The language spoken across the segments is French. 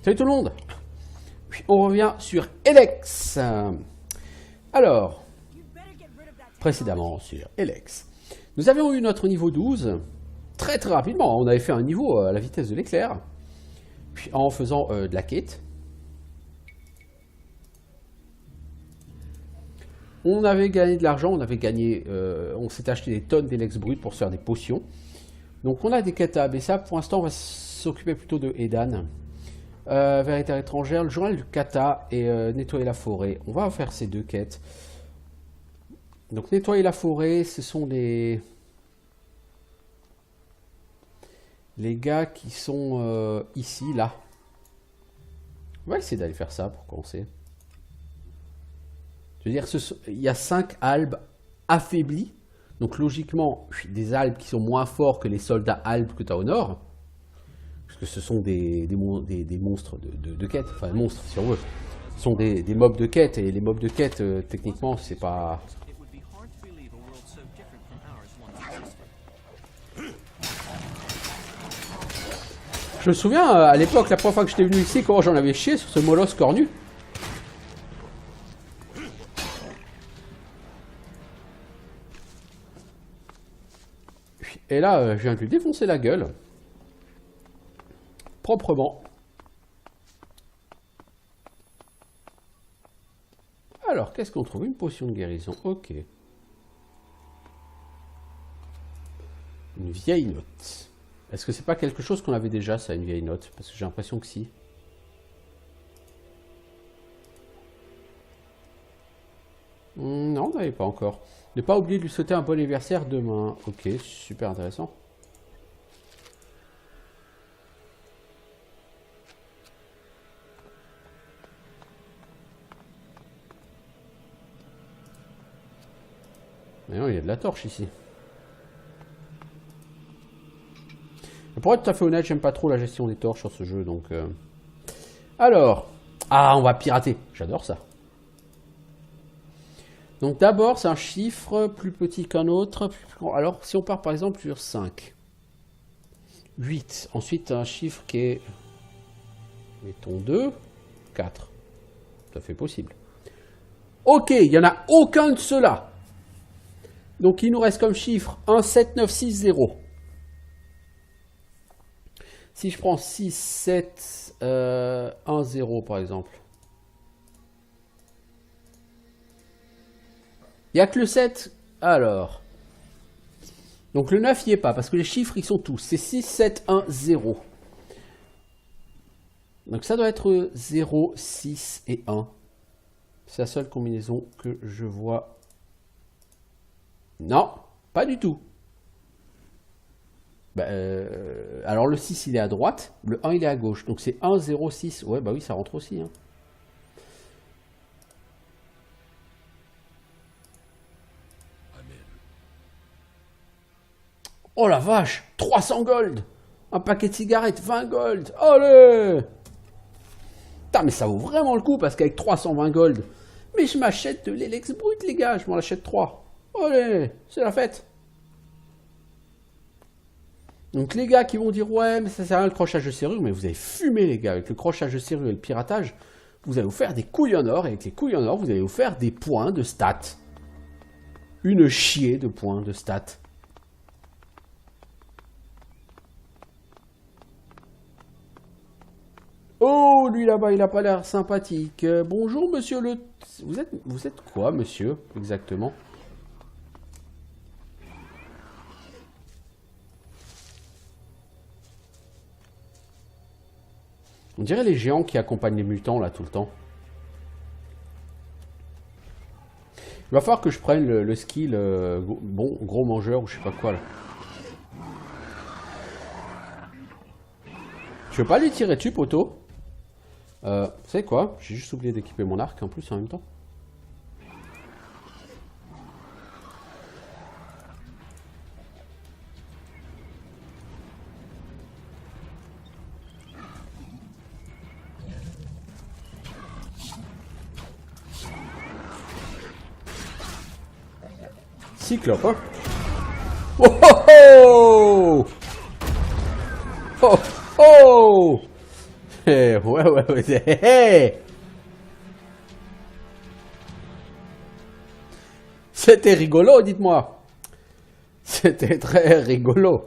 Salut tout le monde. Puis on revient sur Elex. Alors, précédemment sur Elex, nous avions eu notre niveau 12 très rapidement. On avait fait un niveau à la vitesse de l'éclair, puis en faisant de la quête. On avait gagné de l'argent, on s'est acheté des tonnes d'Elex brut pour se faire des potions. Donc on a des quêtes à ça. Pour l'instant, on va s'occuper plutôt de Edan. Vérité étrangère, le journal du kata et nettoyer la forêt. On va faire ces deux quêtes. Donc nettoyer la forêt, ce sont les gars qui sont ici, là. On va essayer d'aller faire ça pour commencer. Je veux dire, il y a 5 albes affaiblis. Donc logiquement, des albes qui sont moins forts que les soldats albes que tu as au nord. Parce que ce sont des monstres de quête. Enfin, monstres si on veut. Ce sont des mobs de quête. Et les mobs de quête, techniquement, c'est pas... Je me souviens, à l'époque, la première fois que j'étais venu ici, comment j'en avais chié sur ce molosse cornu. Et là, je viens de lui défoncer la gueule. Proprement. Alors, qu'est-ce qu'on trouve? Une potion de guérison. Ok. Une vieille note. Est-ce que c'est pas quelque chose qu'on avait déjà, ça, une vieille note? Parce que j'ai l'impression que si. Non, on n'avait pas encore. Ne pas oublier de lui souhaiter un bon anniversaire demain. Ok, super intéressant. Mais non, il y a de la torche ici. Pour être tout à fait honnête, j'aime pas trop la gestion des torches sur ce jeu, donc... Alors... Ah, on va pirater. J'adore ça. Donc d'abord, c'est un chiffre plus petit qu'un autre. Alors, si on part par exemple sur 5. 8. Ensuite, un chiffre qui est... Mettons 2. 4. Tout à fait possible. Ok, il n'y en a aucun de ceux-là. Donc il nous reste comme chiffre 1, 7, 9, 6, 0. Si je prends 6, 7, 1, 0 par exemple. Il n'y a que le 7. Alors. Donc le 9 n'y est pas parce que les chiffres ils sont tous. C'est 6, 7, 1, 0. Donc ça doit être 0, 6 et 1. C'est la seule combinaison que je vois. Non, pas du tout. Alors le 6 il est à droite, le 1 il est à gauche. Donc c'est 1, 0, 6. Ouais, bah oui, ça rentre aussi. Hein. Oh la vache, 300 gold. Un paquet de cigarettes, 20 gold. Allez. Putain, mais ça vaut vraiment le coup parce qu'avec 320 gold, mais je m'achète de l'Elex brut, les gars. Je m'en achète 3. Allez, c'est la fête. Donc les gars qui vont dire ouais mais ça sert à rien le crochage de serrure, mais vous avez fumé les gars, avec le crochage de serrure et le piratage, vous allez vous faire des couilles en or, et avec les couilles en or vous allez vous faire des points de stats. Une chier de points de stats. Oh lui là-bas il a pas l'air sympathique. Bonjour monsieur le... Vous êtes quoi monsieur exactement? On dirait les géants qui accompagnent les mutants là tout le temps. Il va falloir que je prenne le skill bon, gros mangeur ou je sais pas quoi là. Je veux pas lui tirer dessus poteau. Vous savez quoi? J'ai juste oublié d'équiper mon arc en plus en même temps. Cyclope, hein. Oh oh oh! Oh oh! Ouais, ouais, ouais. Hey. C'était rigolo, dites-moi. C'était très rigolo.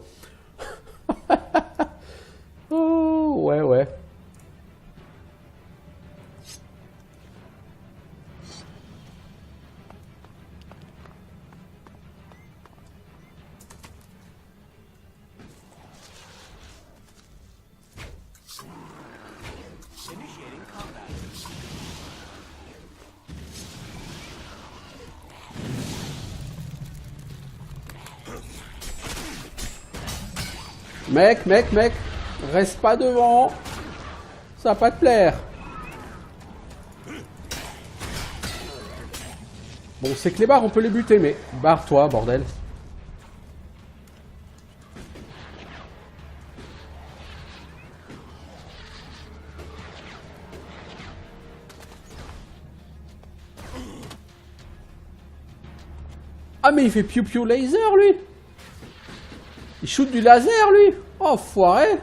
Oh, ouais, ouais. Mec, reste pas devant. Ça va pas te plaire. Bon, c'est que les barres, on peut les buter, mais barre-toi, bordel. Ah, mais il fait piou-piou laser, lui. Il shoot du laser, lui. Oh, foiré.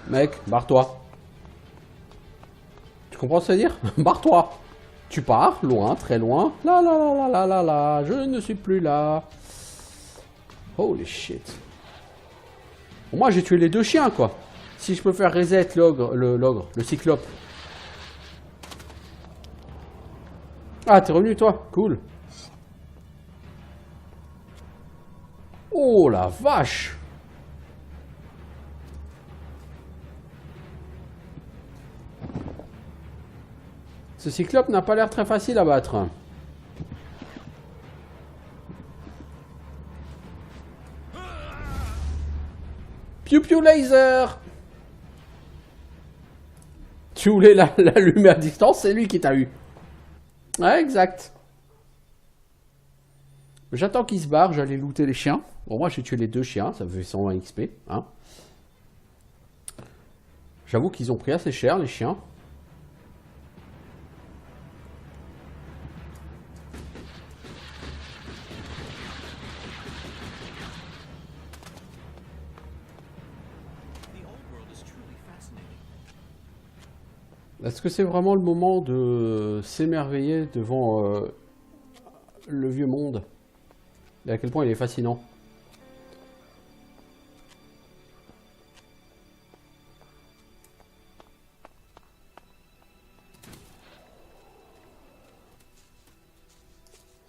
Mec, barre-toi. Tu comprends ce que ça veut dire? Barre-toi. Tu pars, loin, très loin. La la la la la la la. Je ne suis plus là. Holy shit. Bon, moi, j'ai tué les deux chiens, quoi. Si je peux faire reset le cyclope. Ah, t'es revenu, toi. Cool. Oh, la vache. Ce cyclope n'a pas l'air très facile à battre. Piu piu laser. Tu voulais l'allumer à distance, c'est lui qui t'a eu. Ouais, exact. J'attends qu'il se barre, j'allais looter les chiens. Bon, moi j'ai tué les deux chiens, ça fait 120 XP. Hein. J'avoue qu'ils ont pris assez cher, les chiens. Est-ce que c'est vraiment le moment de s'émerveiller devant le vieux monde? Et à quel point il est fascinant.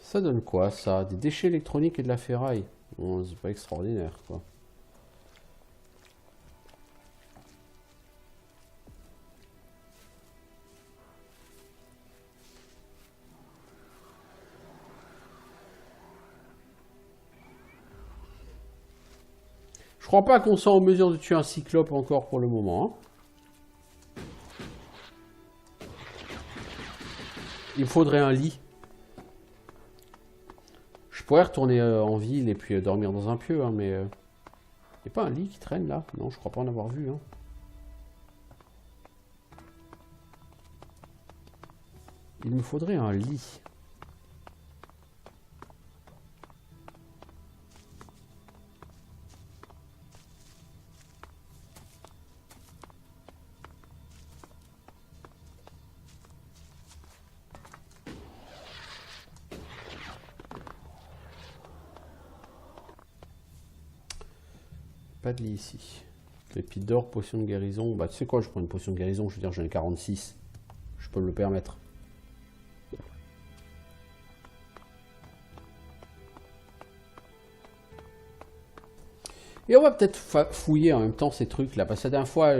Ça donne quoi, ça? Des déchets électroniques et de la ferraille. Bon, c'est pas extraordinaire, quoi. Je crois pas qu'on soit en mesure de tuer un cyclope encore pour le moment. Hein. Il me faudrait un lit. Je pourrais retourner en ville et puis dormir dans un pieu, hein, mais... Il n'y a pas un lit qui traîne là? Non, je crois pas en avoir vu. Hein. Il me faudrait un lit. Pas de lit ici. Pépite d'or, potion de guérison. Bah tu sais quoi, je prends une potion de guérison, je veux dire j'en ai 46. Je peux me le permettre. Et on va peut-être fouiller en même temps ces trucs là. Parce que la dernière fois,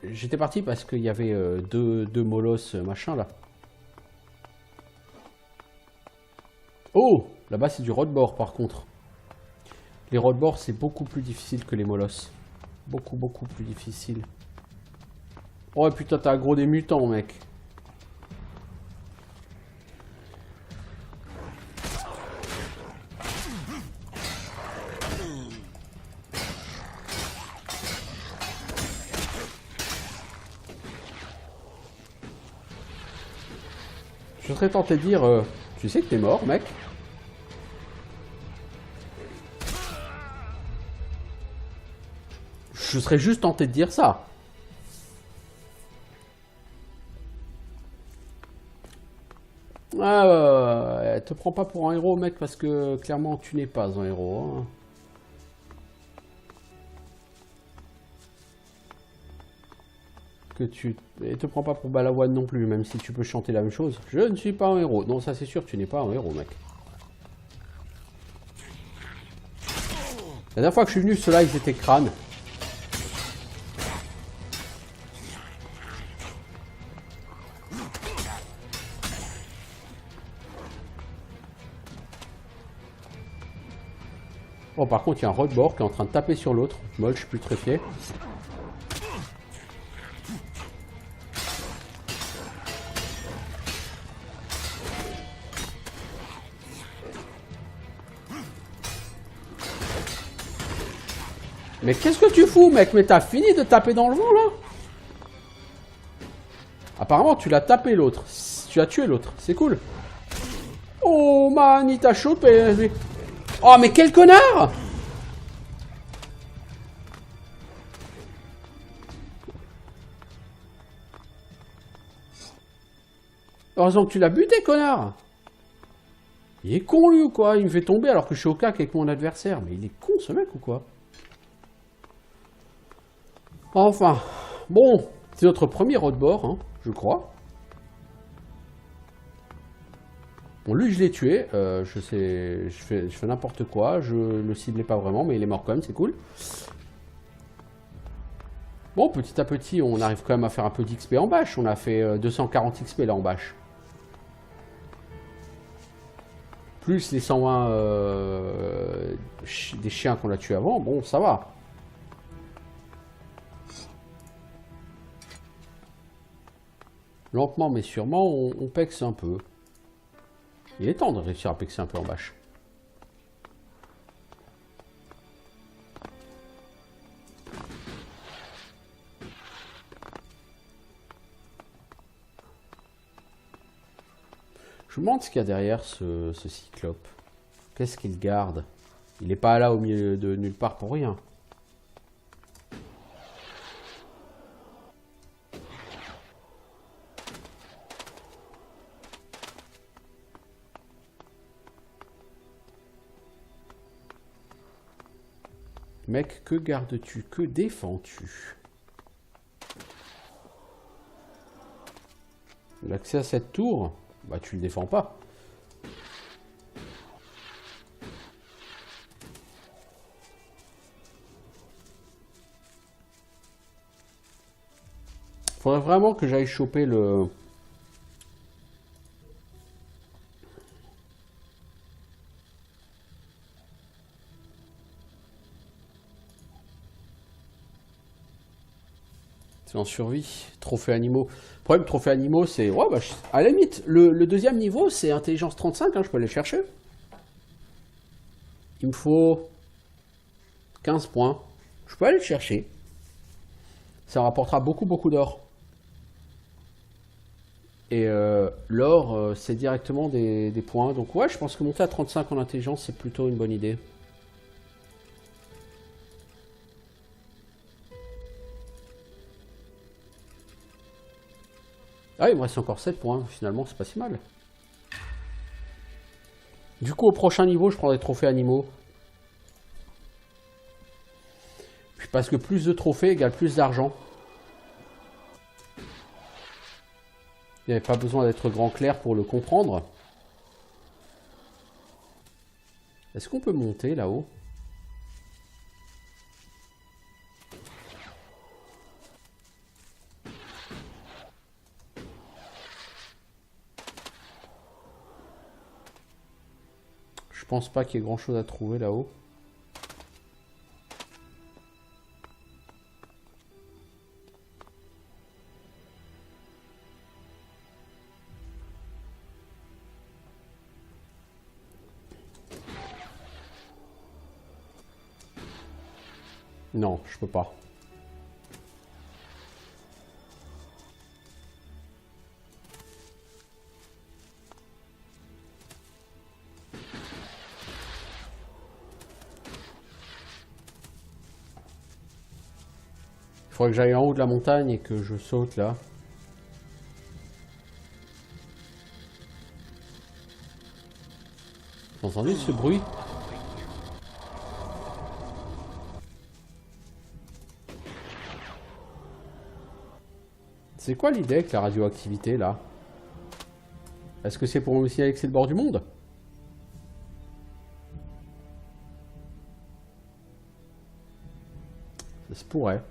j'étais parti parce qu'il y avait deux molosses machin là. Oh, là-bas c'est du roadboard par contre. Les roadboards c'est beaucoup plus difficile que les molosses. Beaucoup plus difficile. Oh putain, t'as aggro des mutants, mec. Je serais tenté de dire, tu sais que t'es mort, mec. Je serais juste tenté de dire ça. Ah, ouais, te prends pas pour un héros, mec, parce que clairement, tu n'es pas un héros. Hein. Et te prends pas pour Balavoine non plus, même si tu peux chanter la même chose. Je ne suis pas un héros. Non, ça c'est sûr, tu n'es pas un héros, mec. La dernière fois que je suis venu, ceux-là, ils étaient crânes. Oh, par contre, il y a un Rodbord qui est en train de taper sur l'autre. Molle, je suis plus tréfié. Mais qu'est-ce que tu fous, mec? Mais t'as fini de taper dans le vent, là? Apparemment, tu l'as tapé, l'autre. Tu as tué l'autre. C'est cool. Oh, man, il t'a chopé. Oh, mais quel connard! Heureusement que tu l'as buté, connard! Il est con, lui, ou quoi? Il me fait tomber alors que je suis au cac avec mon adversaire. Mais il est con, ce mec, ou quoi? Enfin, bon, c'est notre premier roadboard, hein, je crois. Bon, lui, je l'ai tué. Je sais, je fais n'importe quoi. Je le ciblais pas vraiment, mais il est mort quand même, c'est cool. Bon, petit à petit, on arrive quand même à faire un peu d'XP en bâche. On a fait 240 XP là en bâche. Plus les 120 des chiens qu'on a tués avant, bon, ça va. Lentement mais sûrement, on pexe un peu. Il est temps de réussir à pexer un peu en bâche. Je me demande ce qu'il y a derrière ce cyclope. Qu'est-ce qu'il garde? Il n'est pas là au milieu de nulle part pour rien. Mec, que gardes-tu? Que défends-tu? L'accès à cette tour? Bah tu le défends pas. Faudrait vraiment que j'aille choper le... C'est en survie. Trophée animaux. Le problème, trophée animaux, c'est... Ouais, bah, à la limite, le deuxième niveau, c'est intelligence 35, hein, je peux aller chercher. Il me faut 15 points. Je peux aller le chercher. Ça rapportera beaucoup, beaucoup d'or. Et l'or, c'est directement des points. Donc ouais, je pense que monter à 35 en intelligence, c'est plutôt une bonne idée. Ah, il me reste encore 7 points. Finalement, c'est pas si mal. Du coup, au prochain niveau, je prends des trophées animaux. Puis parce que plus de trophées égale plus d'argent. Il n'y avait pas besoin d'être grand clair pour le comprendre. Est-ce qu'on peut monter là-haut? Je pense pas qu'il y ait grand chose à trouver là-haut. Non, je peux pas. faudrait que j'aille en haut de la montagne et que je saute là. Vous entendez ce bruit? C'est quoi l'idée avec la radioactivité là? Est-ce que c'est pour me signaler que c'est le bord du monde? Ça se pourrait.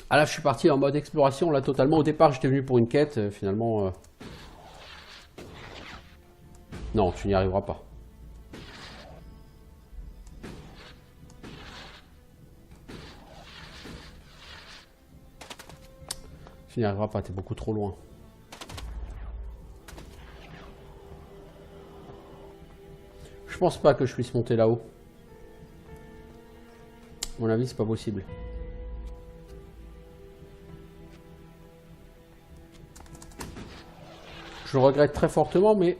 Ah là, je suis parti en mode exploration, là, totalement. Au départ, j'étais venu pour une quête, finalement... Non, tu n'y arriveras pas. Tu n'y arriveras pas, t'es beaucoup trop loin. Je pense pas que je puisse monter là-haut. À mon avis, c'est pas possible. Je le regrette très fortement, mais...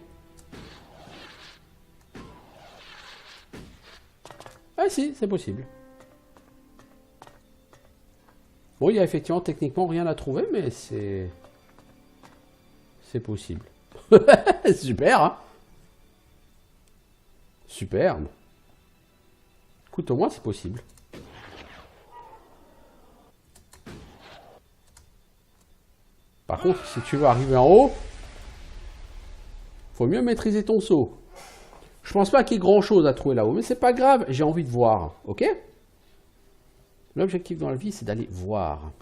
Ah si, c'est possible. Bon, il y a effectivement techniquement rien à trouver, mais c'est... C'est possible. Super, hein? Superbe. Écoute, au moins c'est possible. Par contre, si tu veux arriver en haut, faut mieux maîtriser ton saut. Je pense pas qu'il y ait grand chose à trouver là-haut, mais c'est pas grave, j'ai envie de voir, ok? L'objectif dans la vie, c'est d'aller voir.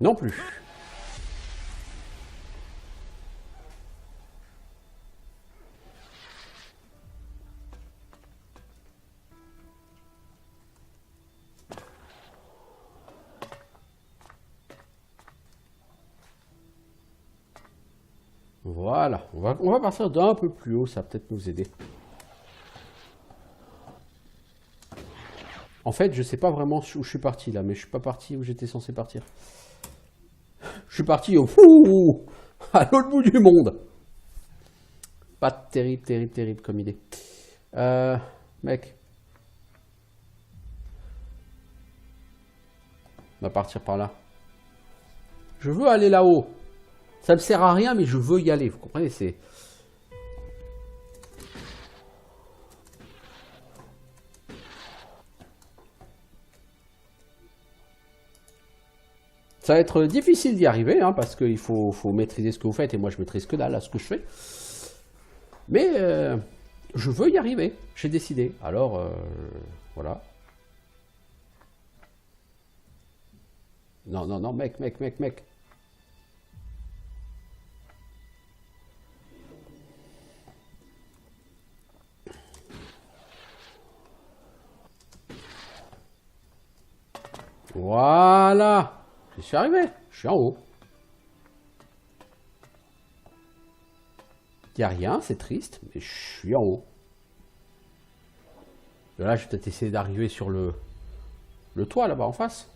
Non plus. Voilà, on va partir d'un peu plus haut, ça va peut-être nous aider. En fait, je sais pas vraiment où je suis parti là, mais je suis pas parti où j'étais censé partir. Je suis parti au fou, à l'autre bout du monde. Pas terrible, terrible, terrible comme idée. Mec. On va partir par là. Je veux aller là-haut. Ça me sert à rien, mais je veux y aller. Vous comprenez, c'est... Ça va être difficile d'y arriver, hein, parce qu'il faut maîtriser ce que vous faites, et moi je maîtrise que dalle à ce que je fais. Mais je veux y arriver, j'ai décidé. Alors, voilà. Non, non, non, mec. Voilà. Je suis arrivé, je suis en haut. Il n'y a rien, c'est triste, mais je suis en haut. Et là, je vais peut-être essayer d'arriver sur le toit là-bas en face.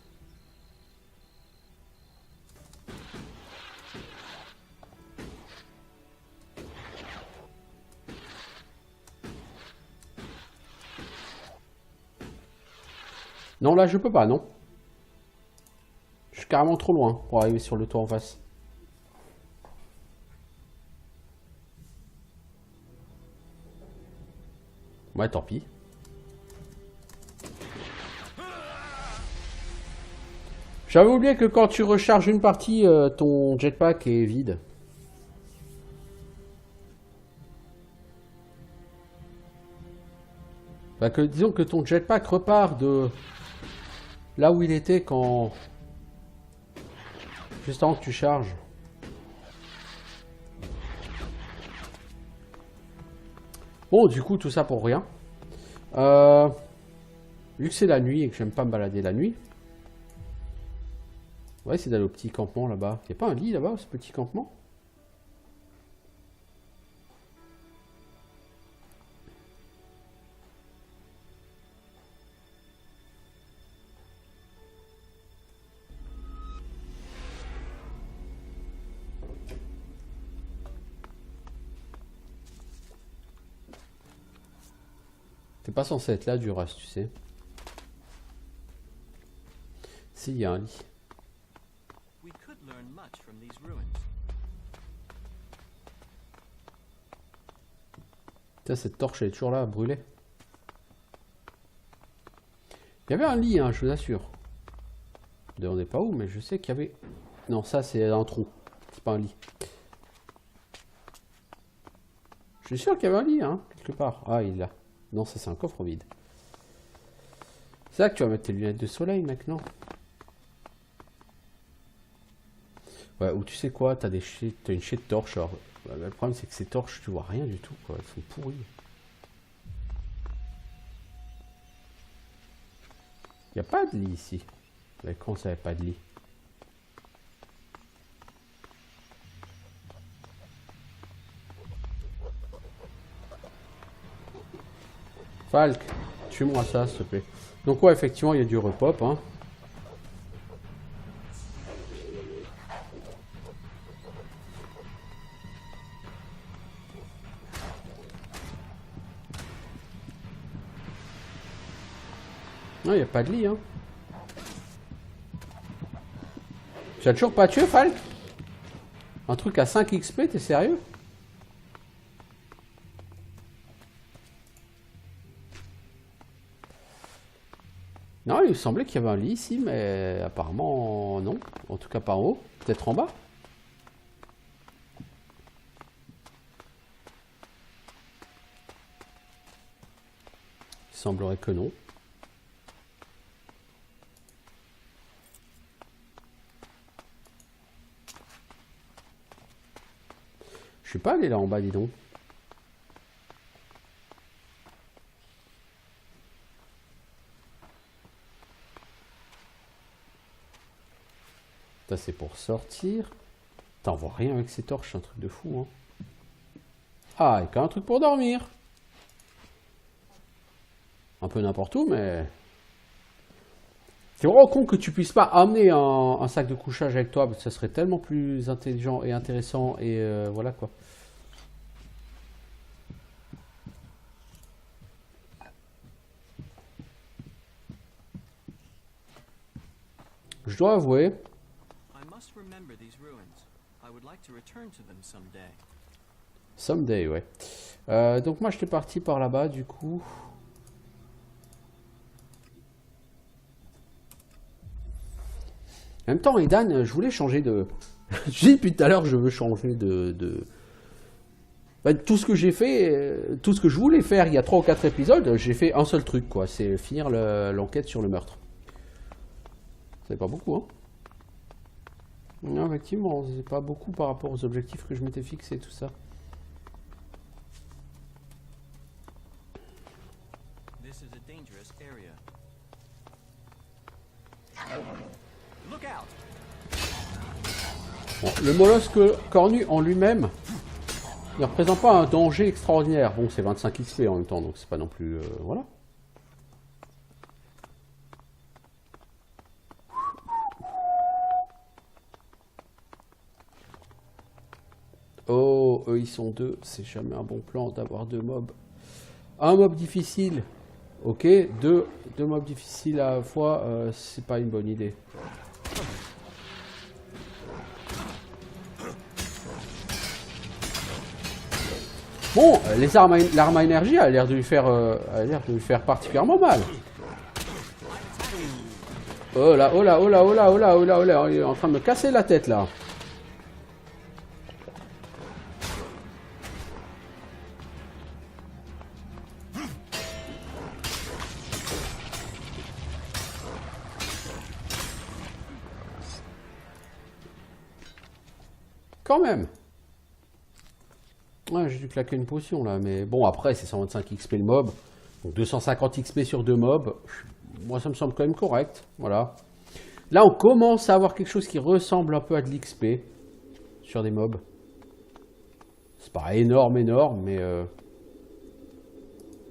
Non, là, je peux pas, non. Je suis carrément trop loin pour arriver sur le toit en face. Ouais, tant pis. J'avais oublié que quand tu recharges une partie, ton jetpack est vide. Bah que, disons que ton jetpack repart de là où il était quand... Juste avant que tu charges. Bon, du coup, tout ça pour rien. Vu que c'est la nuit et que j'aime pas me balader la nuit, on va essayer d'aller au petit campement là-bas. Il n'y a pas un lit là-bas, ce petit campement? T'es pas censé être là du reste, tu sais. Si, il y a un lit. Tiens, cette torche, elle est toujours là, à brûler. Il y avait un lit, hein, je vous assure. D'ailleurs, on n'est pas où, mais je sais qu'il y avait... Non, ça, c'est un trou. C'est pas un lit. Je suis sûr qu'il y avait un lit, hein, quelque part. Ah, il est là. Non, ça, c'est un coffre vide. C'est là que tu vas mettre tes lunettes de soleil, mec, non? Ouais, ou tu sais quoi, t'as une chaîne de torches. Alors, le problème, c'est que ces torches, tu vois rien du tout, quoi. Elles sont pourries. Il n'y a pas de lit ici. Mais quand ça, il n'y a pas de lit? Falk, tue-moi ça, s'il te plaît. Donc ouais, effectivement, il y a du repop, hein. Non, il n'y a pas de lit, hein. Tu as toujours pas tué, Falk? Un truc à 5 XP, t'es sérieux? Non, il me semblait qu'il y avait un lit ici, mais apparemment non. En tout cas pas en haut, peut-être en bas. Il semblerait que non. Je suis pas allé là en bas, dis donc. Ça c'est pour sortir. T'en vois rien avec ces torches, c'est un truc de fou, hein. Ah, et qu'un truc pour dormir. Un peu n'importe où, mais... C'est vraiment con que tu puisses pas amener un sac de couchage avec toi, parce que ça serait tellement plus intelligent et intéressant, et voilà quoi. Je dois avouer... Someday, ouais. Donc moi j'étais parti par là-bas, du coup... En même temps, Edan, je voulais changer de... Je dis depuis tout à l'heure, je veux changer de... Bah, tout ce que j'ai fait, tout ce que je voulais faire il y a 3 ou 4 épisodes, j'ai fait un seul truc, quoi. C'est finir l'enquête sur le meurtre. C'est pas beaucoup, hein. Non, effectivement, c'est pas beaucoup par rapport aux objectifs que je m'étais fixé, tout ça. Bon, le mollusque cornu en lui-même ne représente pas un danger extraordinaire. Bon, c'est 25 XP en même temps, donc c'est pas non plus... voilà. Oh, eux ils sont deux, c'est jamais un bon plan d'avoir 2 mobs. Un mob difficile, ok, deux mobs difficiles à la fois, c'est pas une bonne idée. Bon, l'arme à énergie a l'air de lui faire particulièrement mal. Oh là, oh là, oh là, oh là, oh là, oh là, oh là, il est en train de me casser la tête là. Quand même. Ouais, j'ai dû claquer une potion là, mais bon, après, c'est 125 XP le mob. Donc 250 XP sur 2 mobs. Moi, ça me semble quand même correct. Voilà. Là, on commence à avoir quelque chose qui ressemble un peu à de l'XP sur des mobs. C'est pas énorme, mais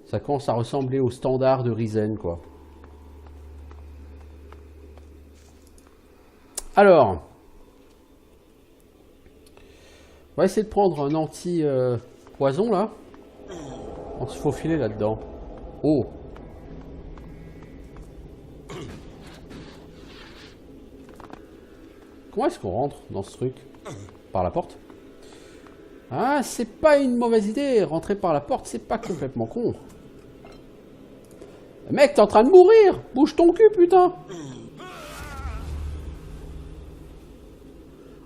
ça commence à ressembler au standard de Risen, quoi. Alors, on va essayer de prendre un anti-poison, là. On se faufiler là-dedans. Oh! Comment est-ce qu'on rentre dans ce truc? Par la porte? Ah, c'est pas une mauvaise idée. Rentrer par la porte, c'est pas complètement con. Mec, t'es en train de mourir! Bouge ton cul, putain!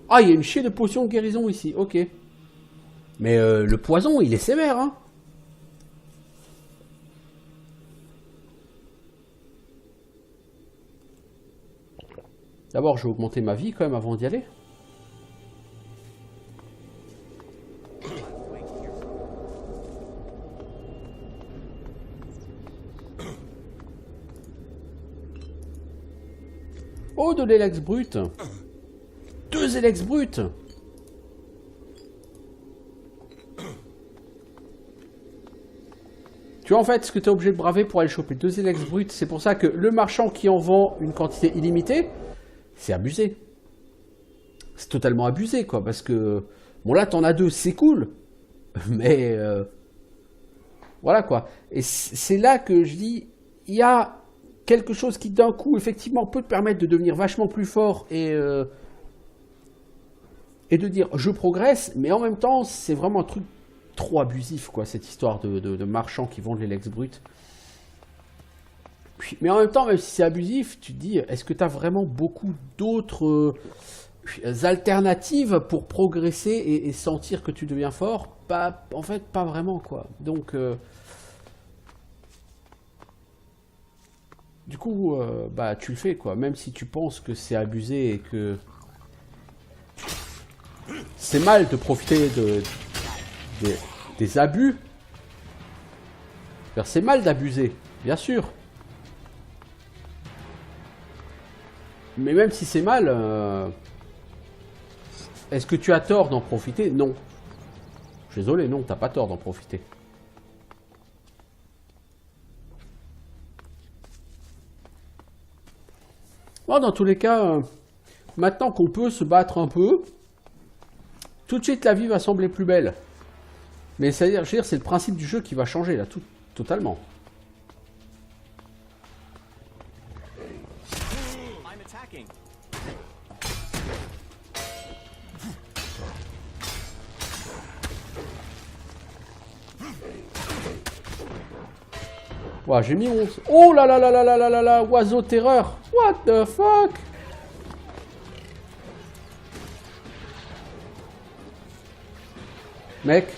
Ah, il y a une chier de potions de guérison ici, ok. Mais le poison, il est sévère, hein. D'abord, je vais augmenter ma vie quand même avant d'y aller. Oh, de l'élex brut. 2 élex bruts. Tu vois, en fait, ce que tu es obligé de braver pour aller choper 2 élex bruts, c'est pour ça que le marchand qui en vend une quantité illimitée, c'est abusé. C'est totalement abusé, quoi, parce que... Bon, là, t'en as 2, c'est cool, mais... voilà, quoi. Et c'est là que je dis, il y a quelque chose qui, d'un coup, effectivement, peut te permettre de devenir vachement plus fort et de dire, je progresse, mais en même temps, c'est vraiment un truc trop abusif, quoi, cette histoire de marchands qui vendent les lex bruts. Mais en même temps, même si c'est abusif, tu te dis, est-ce que tu as vraiment beaucoup d'autres alternatives pour progresser et sentir que tu deviens fort? Pas, en fait, pas vraiment, quoi. Donc, du coup, bah, tu le fais, quoi. Même si tu penses que c'est abusé et que c'est mal de profiter des abus. C'est mal d'abuser, bien sûr. Mais même si c'est mal, est-ce que tu as tort d'en profiter? Non. Je suis désolé, non, t'as pas tort d'en profiter. Bon, dans tous les cas, maintenant qu'on peut se battre un peu, tout de suite la vie va sembler plus belle. Mais c'est-à-dire, je veux dire, c'est le principe du jeu qui va changer là, totalement. Ouais, j'ai mis 11. Oh là là là là là là là là, oiseau terreur. What the fuck? Mec.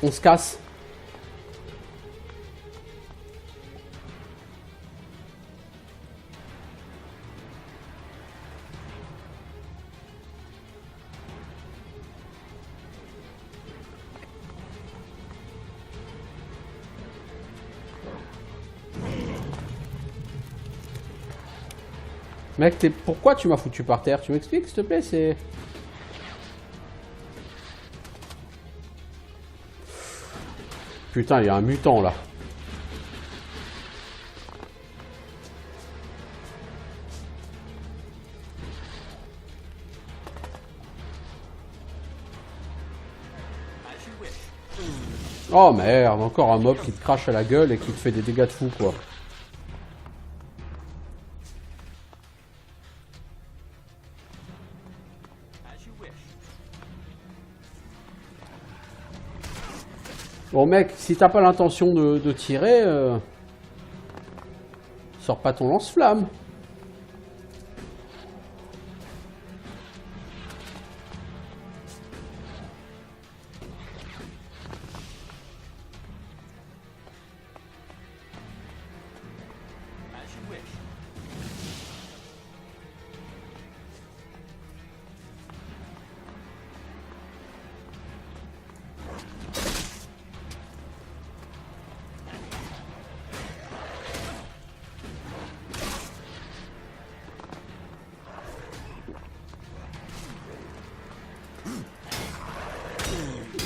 On se casse. Mec, pourquoi tu m'as foutu par terre? Tu m'expliques, s'il te plaît? C'est... Putain, il y a un mutant, là. Oh merde, encore un mob qui te crache à la gueule et qui te fait des dégâts de fou, quoi. Bon mec, si t'as pas l'intention de tirer, sors pas ton lance-flamme.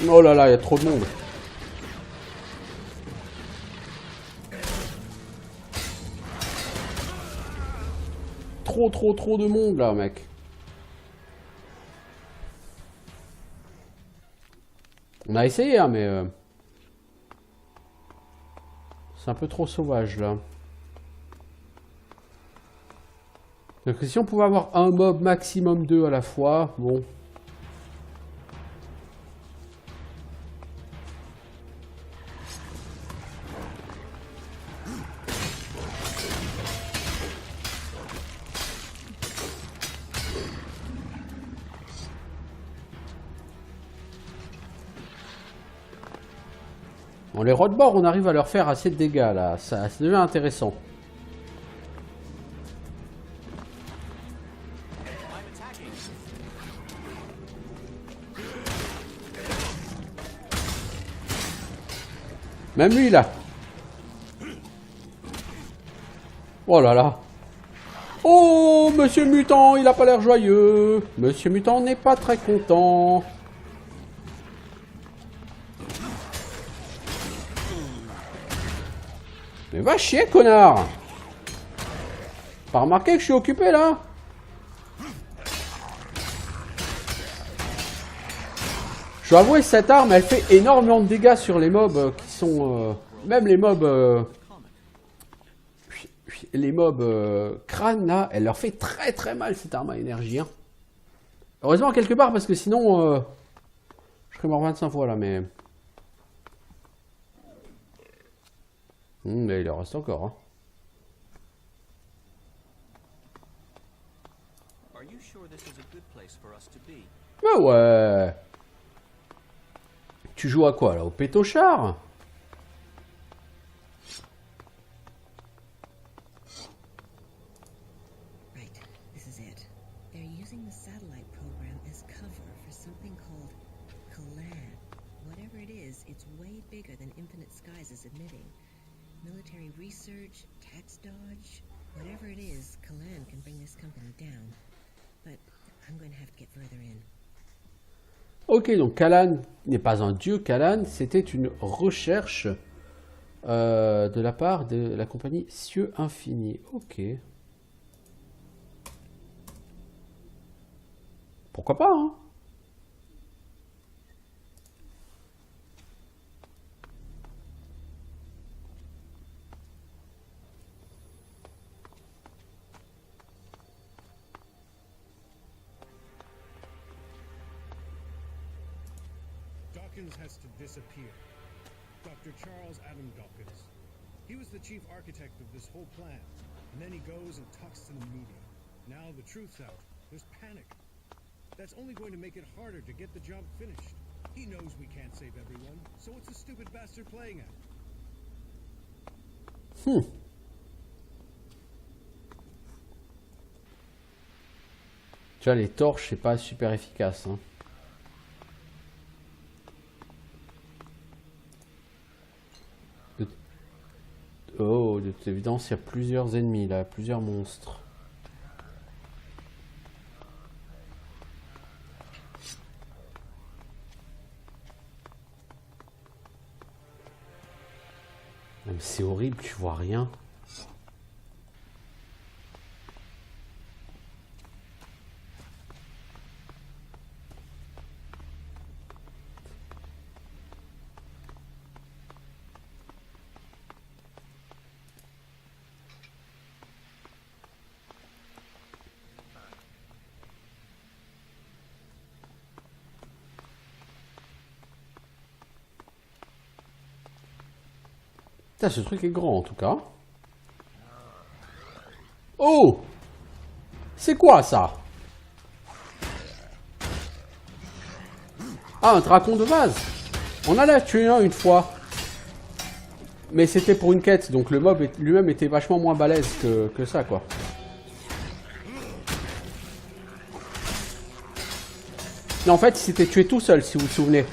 Oh là là, il y a trop de monde. Trop de monde là, mec. On a essayé, hein, mais... c'est un peu trop sauvage, là. Donc si on pouvait avoir un mob, maximum 2 à la fois, bon... Bon, les roadboards, on arrive à leur faire assez de dégâts, là. Ça devient intéressant. Même lui, là. Oh là là. Oh, Monsieur Mutant, il a pas l'air joyeux. Monsieur Mutant n'est pas très content. Mais va chier, connard. Pas remarqué que je suis occupé, là? Je dois avouer, cette arme, elle fait énormément de dégâts sur les mobs qui sont... même les mobs... les mobs crânes, là, elle leur fait très mal, cette arme à énergie. Hein. Heureusement, quelque part, parce que sinon... je serais mort 25 fois, là, mais... mais il en reste encore, hein. Ah ouais. Tu joues à quoi, là? Au pétochard? Right, this is it. They're using the satellite program as cover for something called Kalan. Whatever it is, it's way bigger than Infinite Skies is admitting. Military research, tax dodge, whatever it is, Kalan can bring this company down. But I'm going to have to get further in. Ok, donc Kalan n'est pas un dieu. Kalan, c'était une recherche de la part de la compagnie Cieux Infini. Ok. Pourquoi pas, hein? Dawkins has to disappear. Dr. Charles Adam Dawkins. He was the chief architect of this whole plan. And then he goes and talks to the media. Now the truth's out. There's panic. That's only going to make it harder to get the job finished. He knows we can't save everyone, so what's the stupid bastard playing at? Tu vois, les torches, c'est pas super efficace, hein. Oh, de toute évidence, il y a plusieurs ennemis là, plusieurs monstres. C'est horrible, tu vois rien. Putain, ce truc est grand en tout cas. Oh! C'est quoi ça? Ah, un dracon de base. On en a tué un une fois. Mais c'était pour une quête, donc le mob lui-même était vachement moins balèze que ça, quoi. Non, en fait, il s'était tué tout seul, si vous vous souvenez.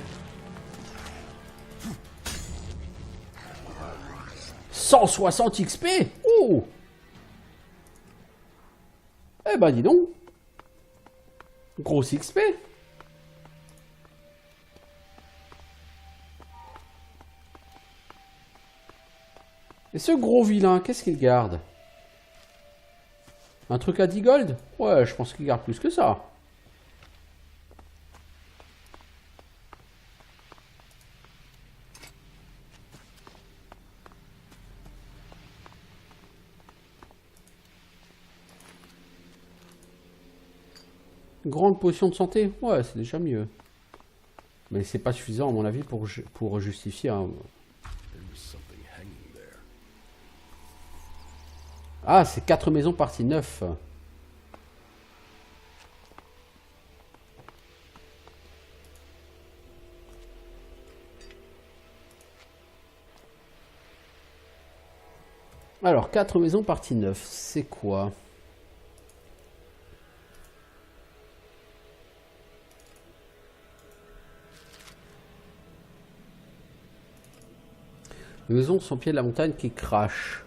160 XP. Ouh. Eh ben, dis donc. Gros XP. Et ce gros vilain, qu'est-ce qu'il garde? Un truc à 10 gold? Ouais, je pense qu'il garde plus que ça. Grande potion de santé? Ouais, c'est déjà mieux. Mais c'est pas suffisant à mon avis pour justifier un... Ah, c'est 4 maisons partie 9. Alors, 4 maisons partie 9, c'est quoi? Les maisons sont au pied de la montagne qui crache.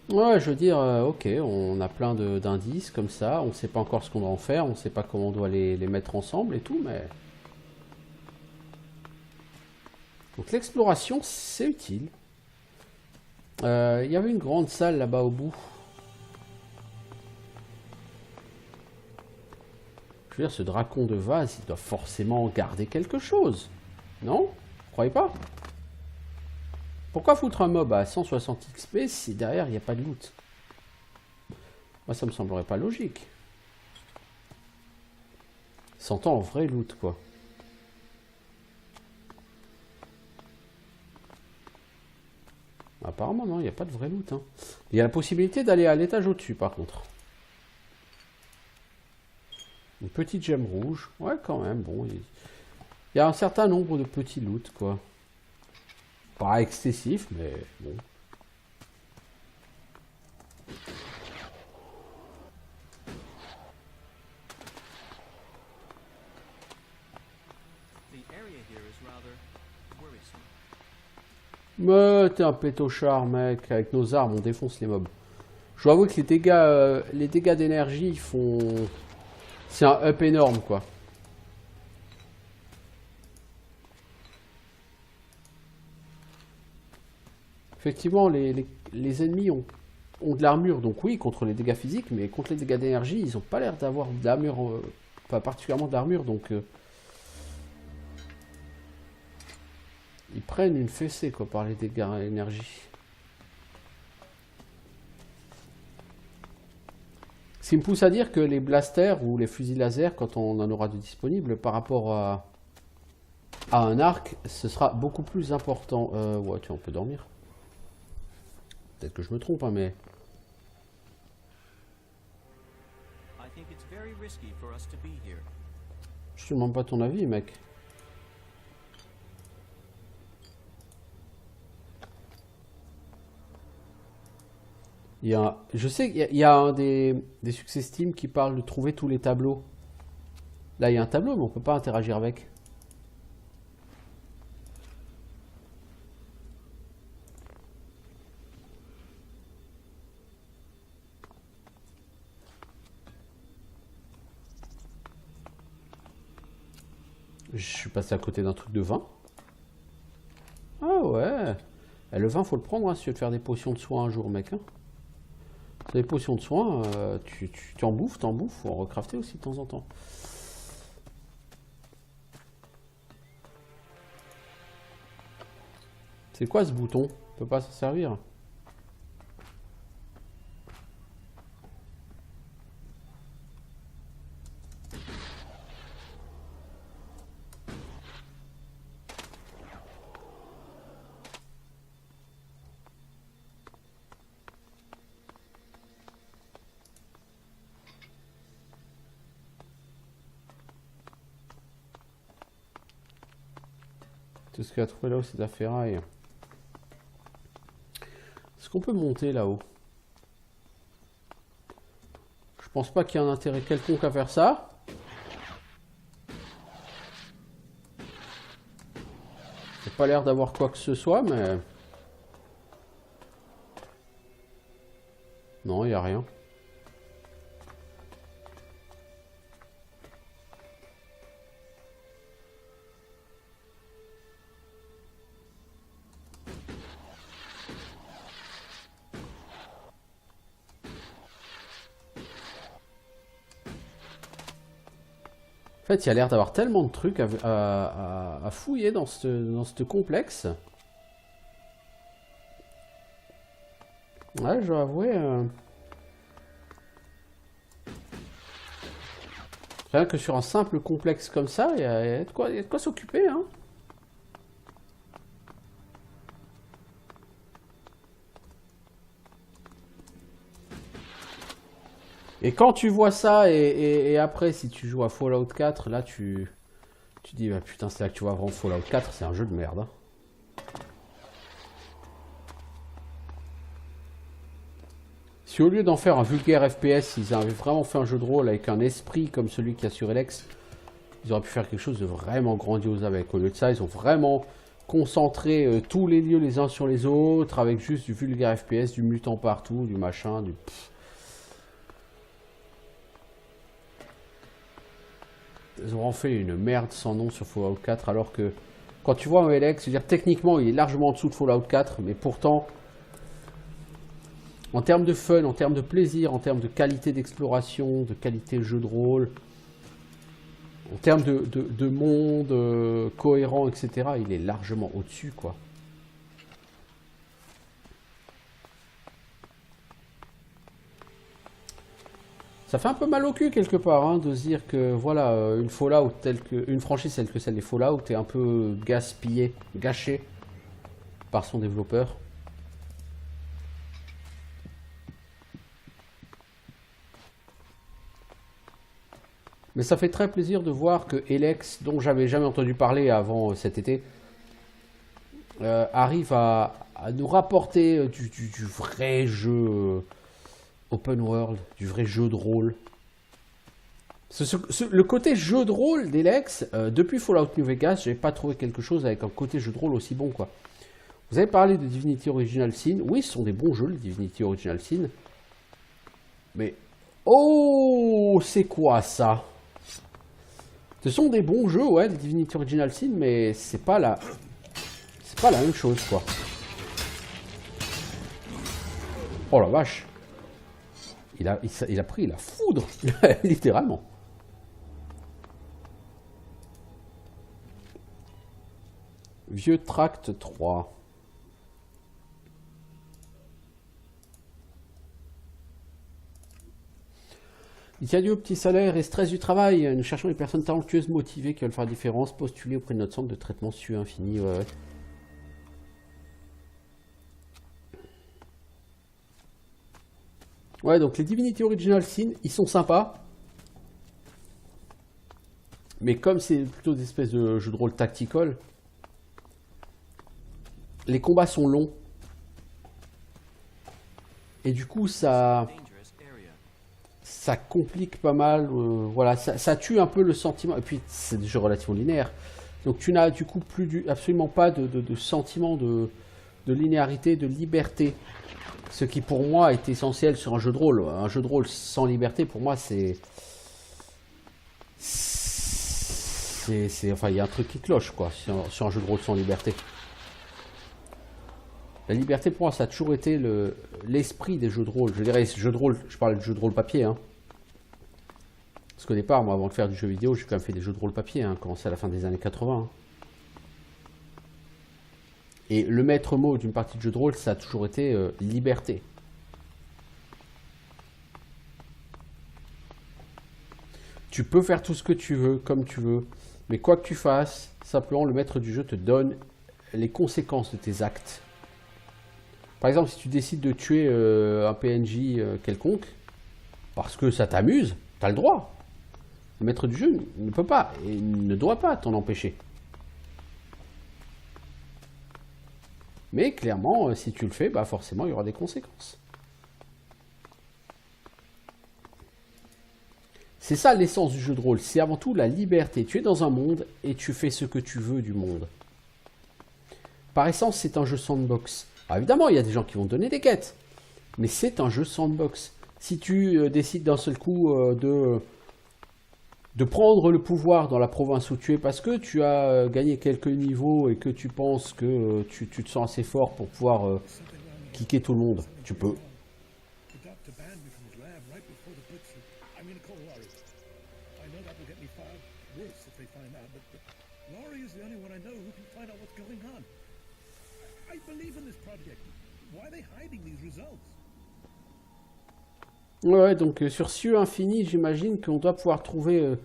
Ouais, je veux dire, ok, on a plein d'indices comme ça, on sait pas encore ce qu'on doit en faire, on sait pas comment on doit les mettre ensemble et tout, mais... Donc l'exploration, c'est utile. Il y avait une grande salle là-bas au bout. Je veux dire, ce dracon de vase, il doit forcément garder quelque chose. Non? Vous croyez pas? Pourquoi foutre un mob à 160 XP si derrière il n'y a pas de loot? Moi, ça me semblerait pas logique. 100 ans en vrai loot, quoi. Apparemment, non, il n'y a pas de vrai loot. Hein. Il y a la possibilité d'aller à l'étage au-dessus, par contre. Une petite gemme rouge. Ouais, quand même, bon. Il y a un certain nombre de petits loots, quoi. Pas excessif, mais bon. Mais t'es un pétochard, mec. Avec nos armes, on défonce les mobs. Je dois avouer que les dégâts d'énergie, ils font... C'est un up énorme, quoi. Effectivement, les ennemis ont de l'armure, donc oui, contre les dégâts physiques, mais contre les dégâts d'énergie, ils n'ont pas l'air d'avoir de l'armure, pas particulièrement de l'armure, donc... ils prennent une fessée, quoi, par les dégâts d'énergie. Ce qui me pousse à dire que les blasters ou les fusils laser, quand on en aura de disponibles, par rapport à un arc, ce sera beaucoup plus important. Ouais, tiens, on peut dormir. Peut-être que je me trompe, hein, mais... Je te demande pas ton avis, mec. Je sais qu'il y a un des succès Steam qui parle de trouver tous les tableaux. Là, il y a un tableau, mais on peut pas interagir avec. Je suis passé à côté d'un truc de vin. Ah ouais. Et le vin, faut le prendre hein, si tu veux te faire des potions de soin un jour, mec. Hein. Les potions de soin, tu en bouffes, faut en recrafter aussi de temps en temps. C'est quoi ce bouton? On peut pas s'en servir. Tout ce qu'il a trouvé là-haut, c'est de la ferraille. Est-ce qu'on peut monter là-haut? Je pense pas qu'il y ait un intérêt quelconque à faire ça. J'ai pas l'air d'avoir quoi que ce soit, mais... Non, il n'y a rien. En fait, il y a l'air d'avoir tellement de trucs à fouiller dans ce complexe. Ouais, je dois avouer... Rien que sur un simple complexe comme ça, il y a de quoi s'occuper, hein. Et quand tu vois ça, et après, si tu joues à Fallout 4, là, tu dis, bah, putain, c'est là que tu vois vraiment Fallout 4, c'est un jeu de merde, hein. Si au lieu d'en faire un vulgaire FPS, ils avaient vraiment fait un jeu de rôle avec un esprit comme celui qu'il y a sur Elex, ils auraient pu faire quelque chose de vraiment grandiose avec. Au lieu de ça, ils ont vraiment concentré tous les lieux les uns sur les autres, avec juste du vulgaire FPS, du mutant partout, du machin, du... Ils ont fait une merde sans nom sur Fallout 4, alors que quand tu vois un Elex, je veux dire, techniquement, il est largement en dessous de Fallout 4, mais pourtant, en termes de fun, en termes de plaisir, en termes de qualité d'exploration, de qualité de jeu de rôle, en termes de monde cohérent, etc., il est largement au-dessus, quoi. Ça fait un peu mal au cul quelque part, hein, de se dire que voilà, une Fallout une franchise telle que celle des Fallout est un peu gaspillée, gâchée par son développeur. Mais ça fait très plaisir de voir que Elex, dont j'avais jamais entendu parler avant cet été, arrive à nous rapporter du vrai jeu open world, du vrai jeu de rôle. Le côté jeu de rôle d'Elex, depuis Fallout New Vegas, j'ai pas trouvé quelque chose avec un côté jeu de rôle aussi bon, quoi. Vous avez parlé de Divinity Original Sin. Oui, ce sont des bons jeux, le Divinity Original Sin. Mais... oh, c'est quoi ça? Ce sont des bons jeux, ouais, le Divinity Original Sin, mais c'est pas la même chose, quoi. Oh la vache. Il a pris la foudre, littéralement. Vieux tract 3. Il tient lieu au petit salaire et stress du travail. Nous cherchons des personnes talentueuses, motivées, qui veulent faire la différence, postuler auprès de notre centre de traitement SUE infini. Ouais, ouais. Ouais, donc les Divinity Original Sin, ils sont sympas. Mais comme c'est plutôt des espèces de jeux de rôle tactical, les combats sont longs. Et du coup, ça complique pas mal. Voilà, ça tue un peu le sentiment. Et puis, c'est des jeux relativement linéaires. Donc, tu n'as du coup absolument pas de sentiment de linéarité, de liberté. Ce qui pour moi est essentiel sur un jeu de rôle. Un jeu de rôle sans liberté, pour moi, c'est... Enfin, il y a un truc qui cloche, quoi, sur un jeu de rôle sans liberté. La liberté, pour moi, ça a toujours été l'esprit des jeux de rôle. Je dirais, jeux de rôle, je parle de jeux de rôle papier, hein. Parce qu'au départ, moi, avant de faire du jeu vidéo, j'ai quand même fait des jeux de rôle papier, hein, commencé à la fin des années 80. Hein. Et le maître mot d'une partie de jeu de rôle, ça a toujours été liberté. Tu peux faire tout ce que tu veux, comme tu veux, mais quoi que tu fasses, simplement le maître du jeu te donne les conséquences de tes actes. Par exemple, si tu décides de tuer un PNJ quelconque, parce que ça t'amuse, tu as le droit. Le maître du jeu ne peut pas et ne doit pas t'en empêcher. Mais clairement, si tu le fais, bah forcément, il y aura des conséquences. C'est ça l'essence du jeu de rôle, c'est avant tout la liberté. Tu es dans un monde et tu fais ce que tu veux du monde. Par essence, c'est un jeu sandbox. Alors évidemment, il y a des gens qui vont te donner des quêtes, mais c'est un jeu sandbox. Si tu décides d'un seul coup de prendre le pouvoir dans la province où tu es parce que tu as gagné quelques niveaux et que tu penses que tu te sens assez fort pour pouvoir kicker tout le monde, tu peux. I know that will get me far worse if they find out, but Laurie is the only one I know who can find out what's going on. I believe in this project. Why are they hiding these results? Ouais, donc sur Cieux Infini, j'imagine qu'on doit pouvoir trouver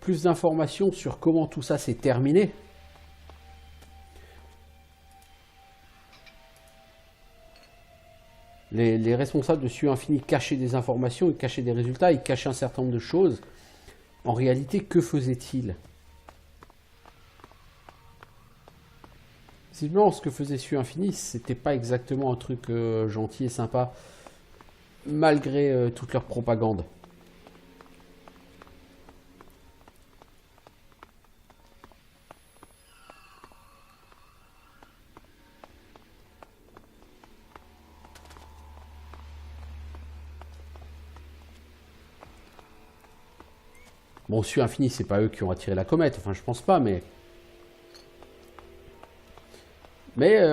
plus d'informations sur comment tout ça s'est terminé. Les responsables de Cieux Infini cachaient des informations, ils cachaient des résultats, ils cachaient un certain nombre de choses. En réalité, que faisaient-ils? Visiblement, ce que faisait Cieux Infini, c'était pas exactement un truc gentil et sympa, malgré toute leur propagande. Bon, Cieux Infini, c'est pas eux qui ont attiré la comète, enfin je pense pas, mais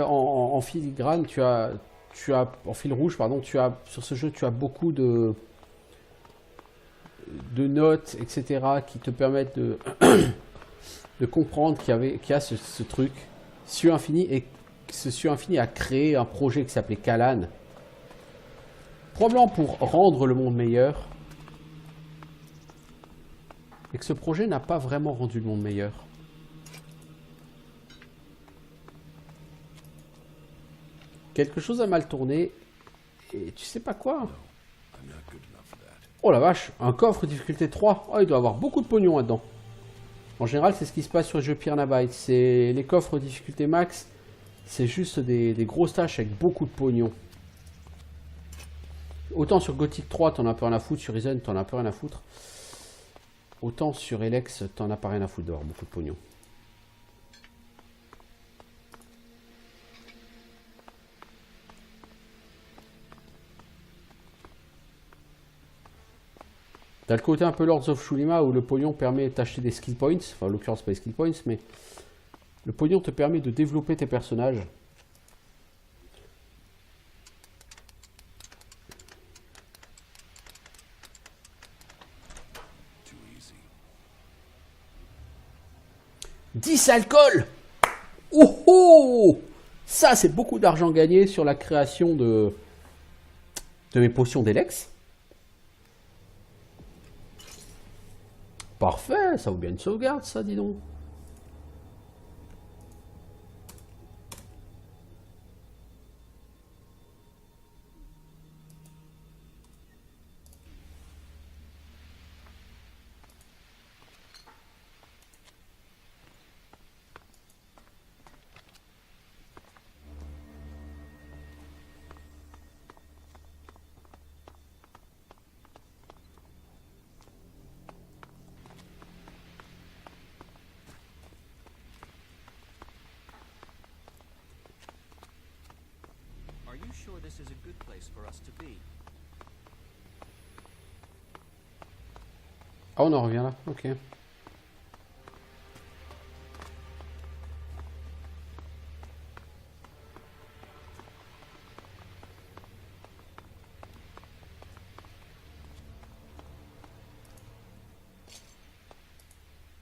en filigrane, tu as en fil rouge, pardon, sur ce jeu, tu as beaucoup de notes, etc., qui te permettent de comprendre qu'il y a ce truc, Cieux Infini, et ce Cieux Infini a créé un projet qui s'appelait Kalan, probablement pour rendre le monde meilleur, et que ce projet n'a pas vraiment rendu le monde meilleur. Quelque chose a mal tourné, et tu sais pas quoi. Oh la vache, un coffre difficulté 3. Oh, il doit avoir beaucoup de pognon là-dedans. En général, c'est ce qui se passe sur les jeux Piranha Bytes. C'est les coffres difficulté max, c'est juste des grosses tâches avec beaucoup de pognon. Autant sur Gothic 3, t'en as un peu rien à foutre, sur Risen, t'en as un peu rien à foutre. Autant sur Elex, t'en as pas rien à foutre d'avoir beaucoup de pognon. T'as le côté un peu Lords of Shulima où le pognon permet d'acheter des skill points. Enfin, en l'occurrence, pas des skill points, mais le pognon te permet de développer tes personnages. « 10 alcool ! Oh oh ! Ça, c'est beaucoup d'argent gagné sur la création de mes potions d'Elex. Parfait, ça vaut bien une sauvegarde, ça, dis donc. Are you sure this is a good place for us to be? Ah, on en revient là, ok.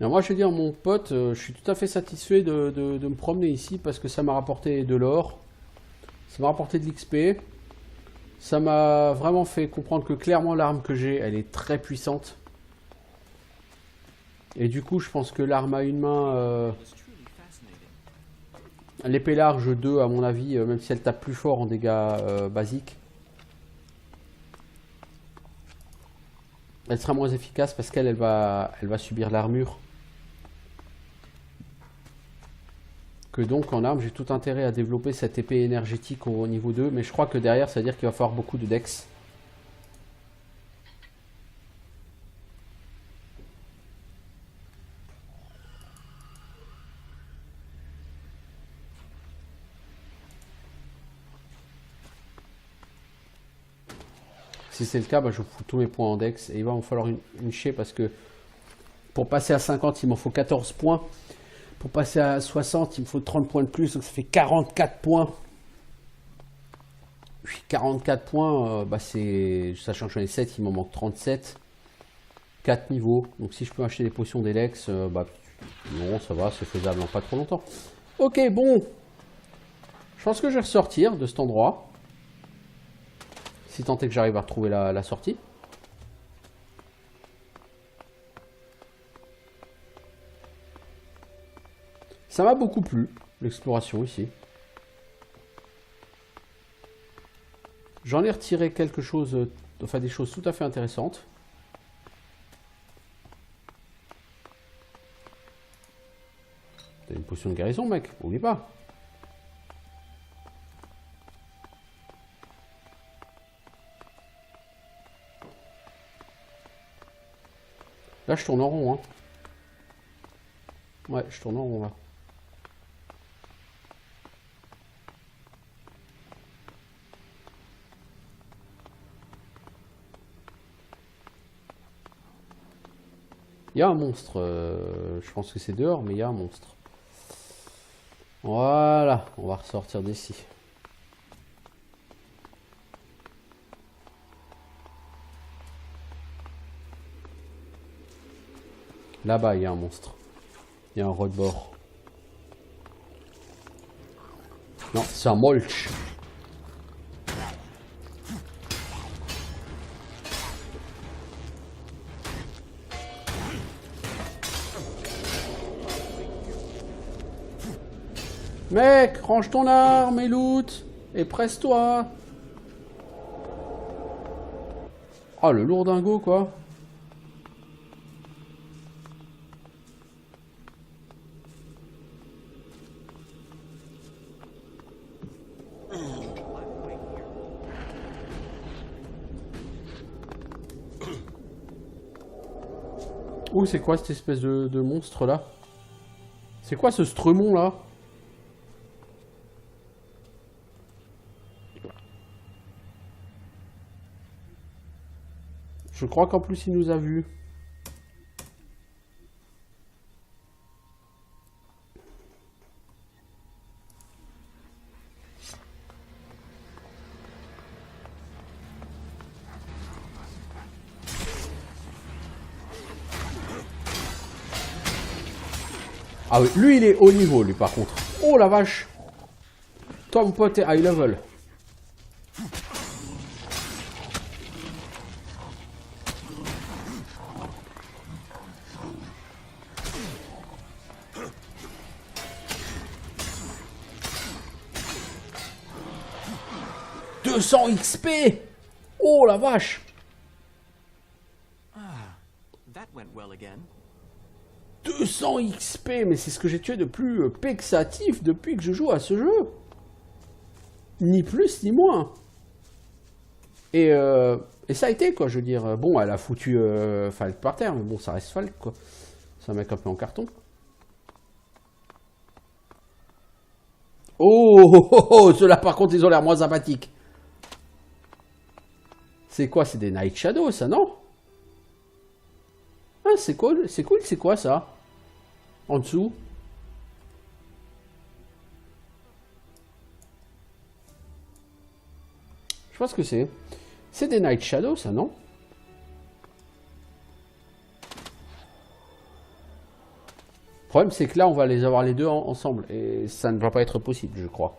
Alors moi, je vais dire, mon pote, je suis tout à fait satisfait de me promener ici parce que ça m'a rapporté de l'or, ça m'a rapporté de l'XP, ça m'a vraiment fait comprendre que clairement l'arme que j'ai, elle est très puissante. Et du coup, je pense que l'arme à une main, l'épée large 2, à mon avis, même si elle tape plus fort en dégâts basiques, elle sera moins efficace parce qu'elle va subir l'armure. Que donc en arme, j'ai tout intérêt à développer cette épée énergétique au niveau 2, mais je crois que derrière, ça veut dire qu'il va falloir beaucoup de dex. Si c'est le cas, bah, je fous tous mes points en dex et il va me falloir une chier parce que pour passer à 50, il m'en faut 14 points. Pour passer à 60, il me faut 30 points de plus, donc ça fait 44 points. 44 points, bah c'est, sachant que j'en ai 7, il m'en manque 37. 4 niveaux. Donc si je peux acheter des potions d'Elex, bah non, ça va, c'est faisable en pas trop longtemps. Ok, bon. Je pense que je vais ressortir de cet endroit. Si tant est que j'arrive à retrouver la sortie. Ça m'a beaucoup plu, l'exploration ici. J'en ai retiré quelque chose, enfin des choses tout à fait intéressantes. T'as une potion de guérison, mec, oublie pas. Là, je tourne en rond, hein. Ouais, je tourne en rond, là. Il y a un monstre. Je pense que c'est dehors, mais il y a un monstre. Voilà, on va ressortir d'ici. Là-bas, il y a un monstre. Il y a un roadbord. Non, c'est un molch. Mec, range ton arme et loot. Et presse-toi. Ah, le lourdingo, quoi. Ouh, c'est quoi cette espèce de monstre là? C'est quoi ce stremon là? Je crois qu'en plus il nous a vus. Ah oui, lui il est haut niveau lui par contre. Oh la vache. Toi mon pote t'es high level. « 200 XP ! Oh la vache !» That went well again. 200 XP, mais c'est ce que j'ai tué de plus pexatif depuis que je joue à ce jeu. Ni plus ni moins. Et ça a été quoi, je veux dire. Bon, elle a foutu Falk par terre, mais bon, ça reste Falk quoi. C'est un mec un peu en carton. Oh, ceux-là par contre, ils ont l'air moins sympathiques. C'est quoi? C'est des Night Shadows, ça, non? Ah, c'est cool, c'est quoi ça? En dessous? Je vois ce que c'est. C'est des Night Shadows, ça, non? Le problème, c'est que là, on va les avoir les deux ensemble. Et ça ne va pas être possible, je crois.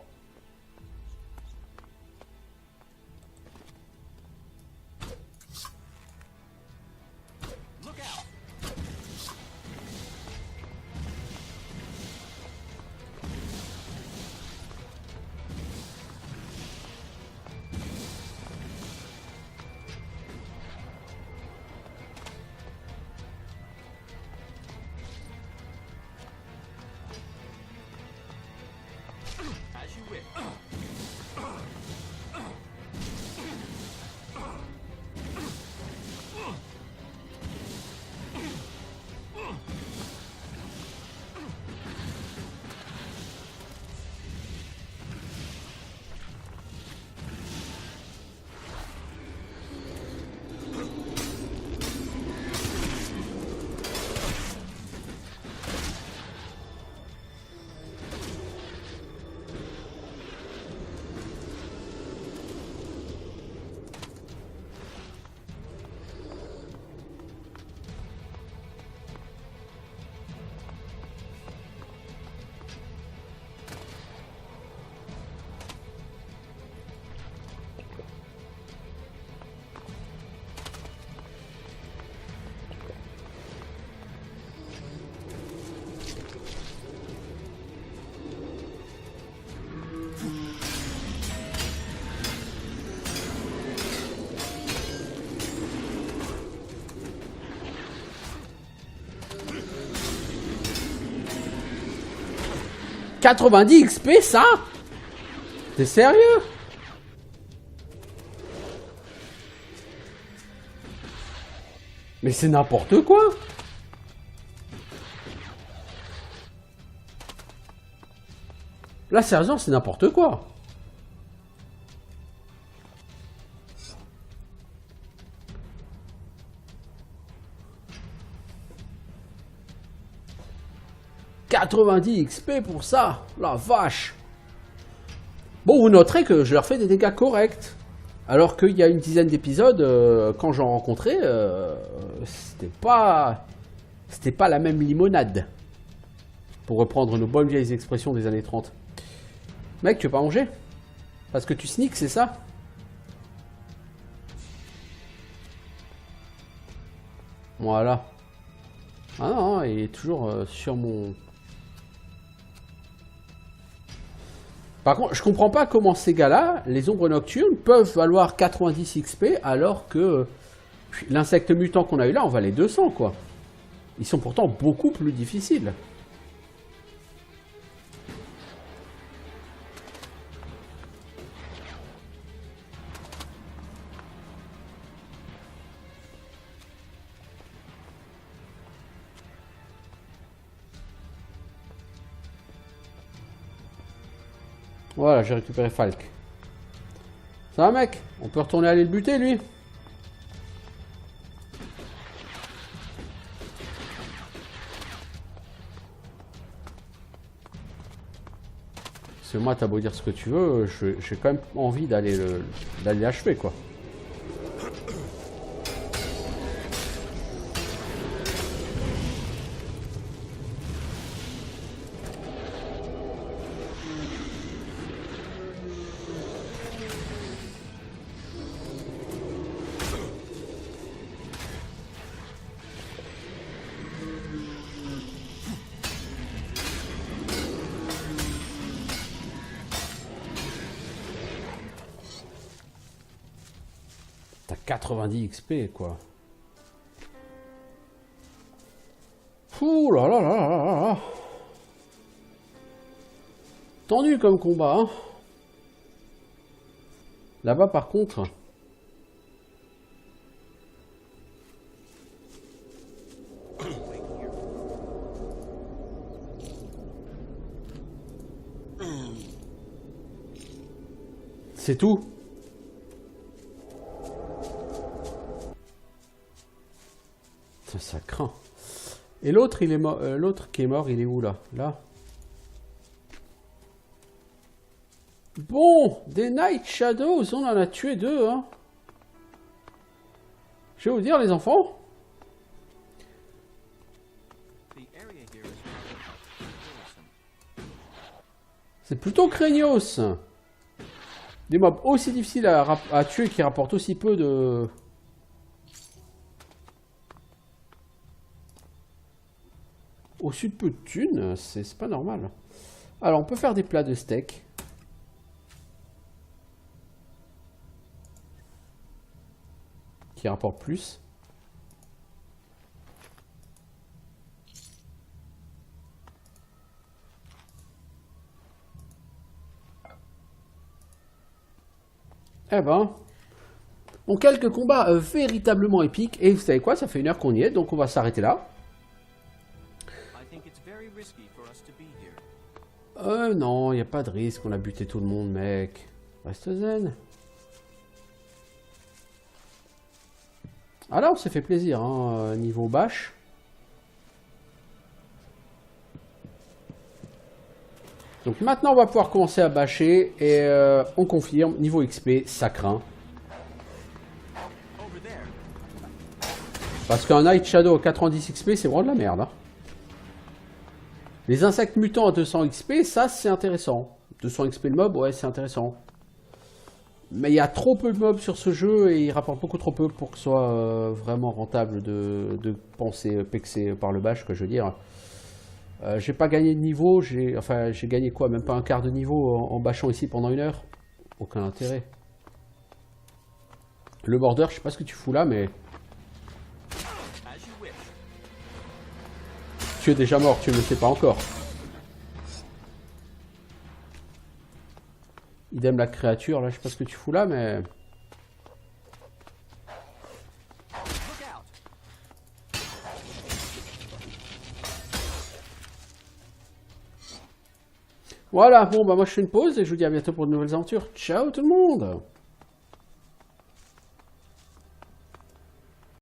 90 XP, ça? T'es sérieux? Mais c'est n'importe quoi. Là, sérieusement, c'est n'importe quoi. « 90 XP pour ça, la vache. » Bon, vous noterez que je leur fais des dégâts corrects. Alors qu'il y a une dizaine d'épisodes, quand j'en rencontrais, c'était pas la même limonade. Pour reprendre nos bonnes vieilles expressions des années 30. Mec, tu veux pas manger? Parce que tu sneaks, c'est ça? Voilà. Ah non, il est toujours sur mon... Par contre, je comprends pas comment ces gars-là, les ombres nocturnes, peuvent valoir 90 XP alors que l'insecte mutant qu'on a eu là, on valait 200, quoi. Ils sont pourtant beaucoup plus difficiles. Voilà, j'ai récupéré Falk. Ça va, mec? On peut retourner aller le buter, lui? Parce que moi, t'as beau dire ce que tu veux, j'ai quand même envie d'aller l'achever, quoi. T'as 90 XP, quoi. Ouh là là là là là là. Tendu comme combat, hein. Là-bas, par contre... C'est tout. Ça craint. Et l'autre, il est mort. L'autre qui est mort, il est où là? Là. Bon, des Night Shadows, on en a tué 2, hein. Je vais vous dire, les enfants. C'est plutôt craignos. Des mobs aussi difficiles à tuer qui rapportent aussi peu de... Au-dessus de peu de thunes, c'est pas normal. Alors, on peut faire des plats de steak. Qui rapportent plus. Eh ben, on quelques combats véritablement épiques. Et vous savez quoi, ça fait 1 heure qu'on y est, donc on va s'arrêter là. Non, il n'y a pas de risque, on a buté tout le monde, mec. Reste zen. Ah là, on s'est fait plaisir, hein, niveau bâche. Donc maintenant, on va pouvoir commencer à bâcher. Et on confirme, niveau XP, ça craint. Parce qu'un Night Shadow à 90 XP, c'est vraiment de la merde, hein. Les insectes mutants à 200 XP, ça c'est intéressant. 200 XP le mob, ouais c'est intéressant. Mais il y a trop peu de mobs sur ce jeu et il rapporte beaucoup trop peu pour que ce soit vraiment rentable de penser pexer par le bâche, que je veux dire. J'ai pas gagné de niveau, j'ai gagné quoi? Même pas un quart de niveau en bâchant ici pendant 1 heure. Aucun intérêt. Le border, je sais pas ce que tu fous là, mais... Tu es déjà mort, tu ne le sais pas encore. Idem la créature, là, je sais pas ce que tu fous là, mais... Look out! Voilà, bon, bah moi je fais une pause et je vous dis à bientôt pour de nouvelles aventures. Ciao tout le monde!